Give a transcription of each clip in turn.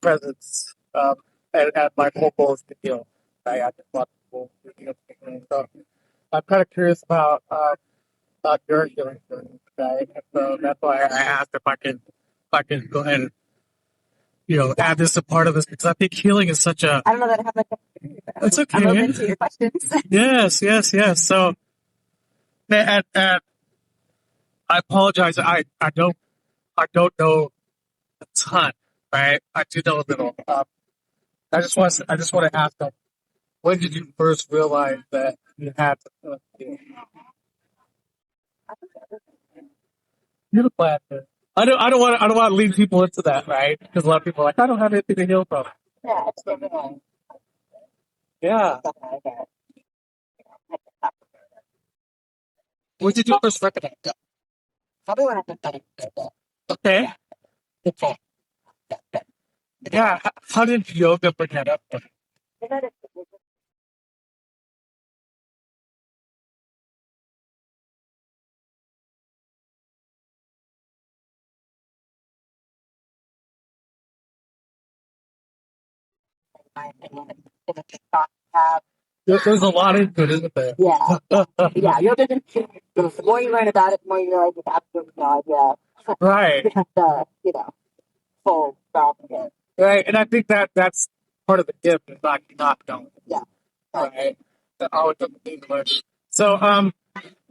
presence, and my whole goal is to heal. Right? I just want people to heal. So I'm kind of curious about your healing journey, right? And so that's why I asked if I can go ahead and add this a part of this because I think healing is such a. I don't know that I have much. It's okay. I'm open to your questions. Yes. So, and I apologize. I don't know a ton, right? I do know a little. I just want to ask them. When did you first realize that you had to heal? You're the plan. I don't want to lead people into that, right? Because a lot of people are like, I don't have anything to heal from. Yeah, it's definitely. Yeah. Definitely. When did you first recognize that? Probably when I did that. Okay. Okay. Yeah. How did yoga bring that up? My opinion, if it's a thought have. There's a lot into it, isn't there? Yeah. Yeah, yoga doesn't. The more you learn about it, the more you realize it's absolutely no idea. Right. You have to, full ground it. Right. And I think that's part of the gift is not knowing. Yeah. Right. That always doesn't need much. So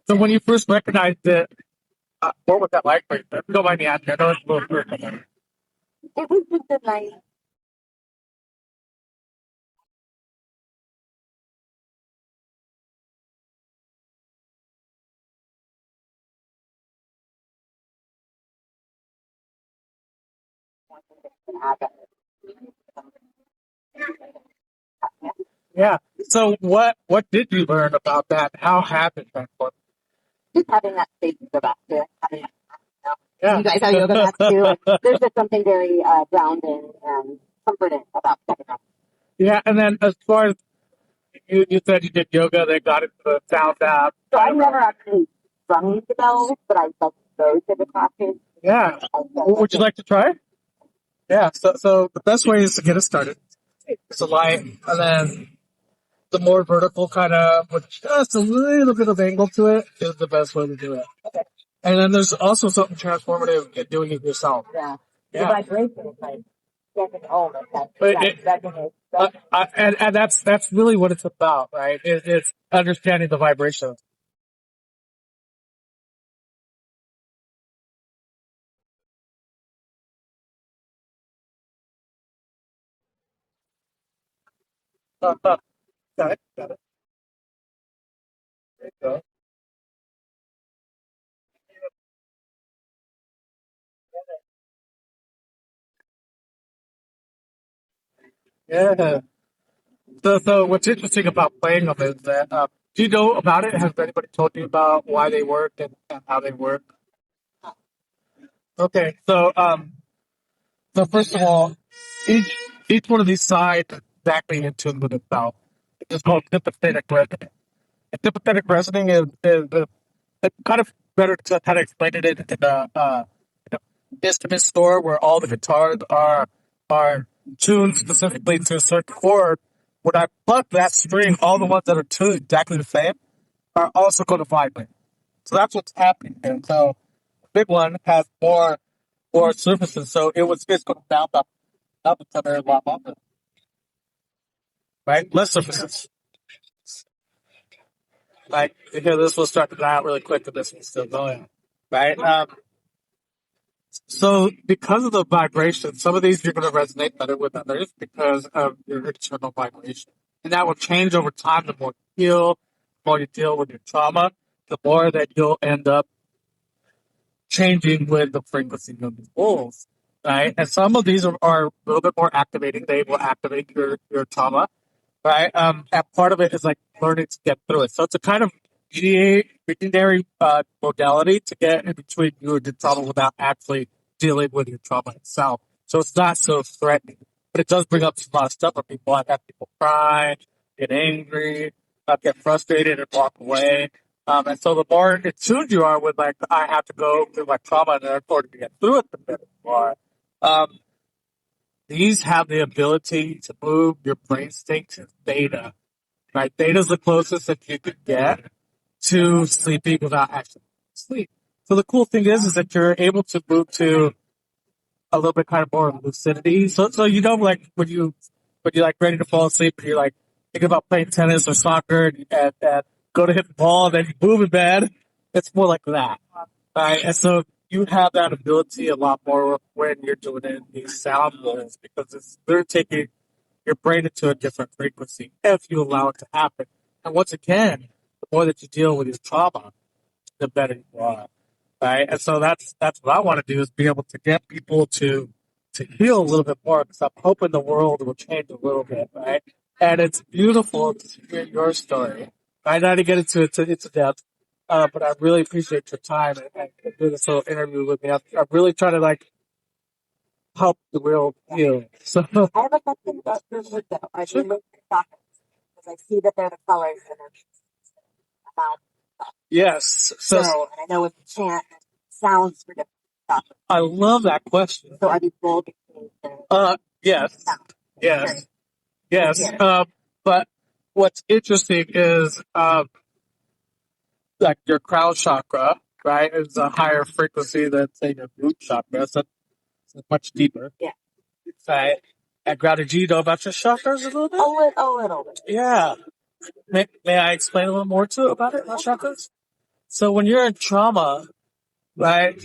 when you first recognized it, what was that like for you? If you don't mind me asking, I know it's a little personal. It was just a nice. Yeah. So what did you learn about that? How has it transformed? Just having that space to go back to, having Yeah. you guys have yoga mats too. Like, there's just something very grounding and comforting about stepping up. Yeah, and then as far as you said you did yoga, they got into the sound app. So I never actually rung the bells, but I like go to the classes. Yeah. Would you like to try? Yeah. So the best way is to get it started. It's a light, and then the more vertical kind of with just a little bit of angle to it is the best way to do it. And then there's also something transformative in doing it yourself. Yeah. The Yeah. vibration is like getting home. And that's really what it's about, right? It's understanding the vibrations. Got it. Got it. There you go. Yeah. So what's interesting about playing them is that do you know about it? Has anybody told you about why they work and how they work? Okay, so first of all, each each one of these sides is exactly in tune with itself. It's called sympathetic resonance. And sympathetic resonance is it's kind of better to kind of explain it in a instrument store where all the guitars are tuned specifically to a certain chord. When I pluck that string, all the ones that are tuned exactly the same are also going to vibrate. So that's what's happening. And so the big one has more surfaces, so it's going to bounce up each other a lot longer, right? Less surfaces. Like here, this will start to die out really quick, and this one's still going, right? So because of the vibration, some of these you're going to resonate better with others because of your internal vibration. And that will change over time. The more you heal, the more you deal with your trauma, the more that you'll end up changing with the frequency of the wolves, right? And some of these are a little bit more activating. They will activate your trauma, right? And part of it is like learning to get through it. So it's a kind of mediary modality to get in between you and your trauma without actually dealing with your trauma itself. So it's not so threatening, but it does bring up a lot of stuff for people. I've had people cry, get angry, get frustrated, and walk away. And so the more in tune you are with, like, I have to go through my trauma in order to get through it, the better you are. Um, these have the ability to move your brain state to theta. Right? Theta is the closest that you could get to sleeping without actually sleep. So the cool thing is that you're able to move to a little bit kind of more lucidity. So you know, like when you like ready to fall asleep, and you're like thinking about playing tennis or soccer, and go to hit the ball, and then you move in bed. It's more like that, right? And so you have that ability a lot more when you're doing it in these sound waves because they're taking your brain into a different frequency if you allow it to happen. And once again, the more that you deal with your trauma, the better you are. Right. And so that's what I want to do is be able to get people to heal a little bit more because I'm hoping the world will change a little bit. Right. And it's beautiful to hear your story. I not to get into depth, but I really appreciate your time and doing this little interview with me. I'm really trying to like help the world heal. So I have a question about your wood though. Are you looking at because I see that they're the colors that are about. yes. So And I know it's a chant sounds for different stuff. I love that question. So are these bold the Yes. sound? Yes. Yes. Yeah. But what's interesting is like your crown chakra, right, is a higher frequency than say your root chakra. So it's much deeper. Yeah. Right. And grounded, do you know about your chakras a little bit? A little bit. Yeah. May I explain a little more about it, about chakras? So when you're in trauma, right,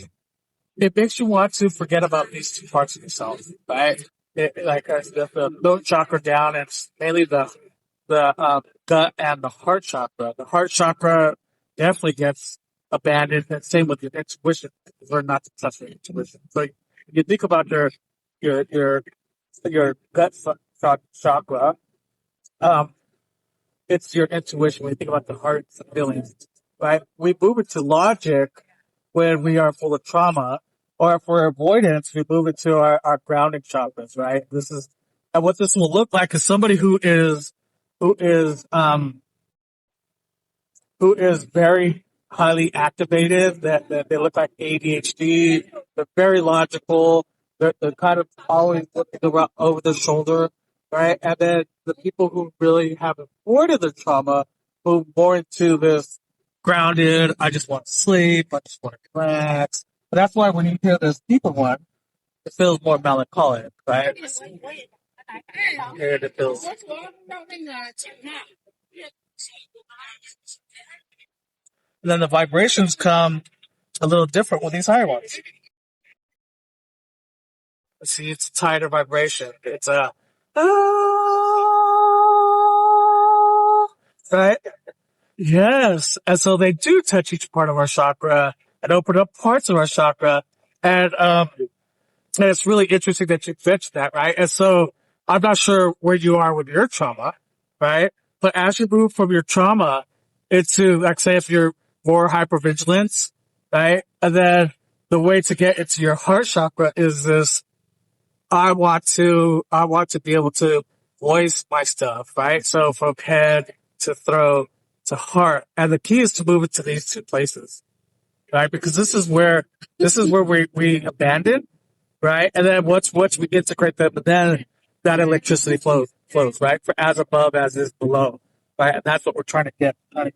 it makes you want to forget about these two parts of yourself, right? Like the throat chakra down, it's mainly the gut and the heart chakra. The heart chakra definitely gets abandoned, and same with your intuition. Learn not to touch your intuition. So you think about your gut chakra. It's your intuition. When you think about the heart's feelings, right? We move into logic when we are full of trauma, or for avoidance, we move into our grounding chakras, right? And what this will look like is somebody who is very highly activated, that they look like ADHD, they're very logical, they're kind of always looking around over their shoulder, right? And then the people who really have avoided their trauma move more into this grounded, I just want to sleep, I just want to relax. But that's why when you hear this deeper one, it feels more melancholic, right? Here it feels. And then the vibrations come a little different with these higher ones. See, it's a tighter vibration. It's a right? Yes. And so they do touch each part of our chakra and open up parts of our chakra. And it's really interesting that you mentioned that, right? And so I'm not sure where you are with your trauma, right? But as you move from your trauma into, like, say, if you're more hypervigilance, right? And then the way to get into your heart chakra is this, I want to be able to voice my stuff, right? So from head to throat to heart. And the key is to move it to these two places, right? Because this is where we abandon, right? And then once we integrate them, but then that electricity flows, right? For as above as is below, right? And that's what we're trying to get. Kind of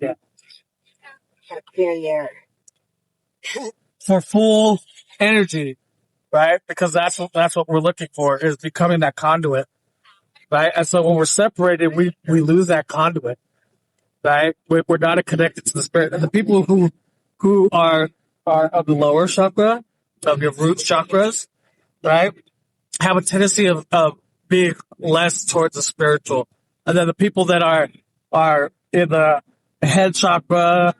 clear your For full energy, right? Because that's what we're looking for, is becoming that conduit, right? And so when we're separated, we lose that conduit, right? We're not connected to the spirit. And the people who are of the lower chakra, of your root chakras, right, have a tendency of being less towards the spiritual. And then the people that are in the head chakra,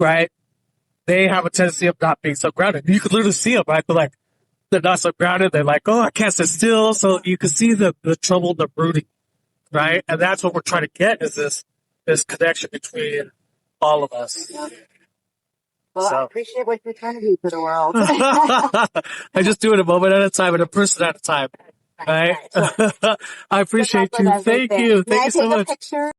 right, they have a tendency of not being so grounded. You can literally see them, right? They're not so grounded. They're like, oh, I can't sit still. So you can see the trouble, the brooding, right? And that's what we're trying to get, is this connection between all of us. Well, So. I appreciate what you're trying to do for the world. I just do it a moment at a time and a person at a time, right? I appreciate you. Thank you. Thank you so much. Picture?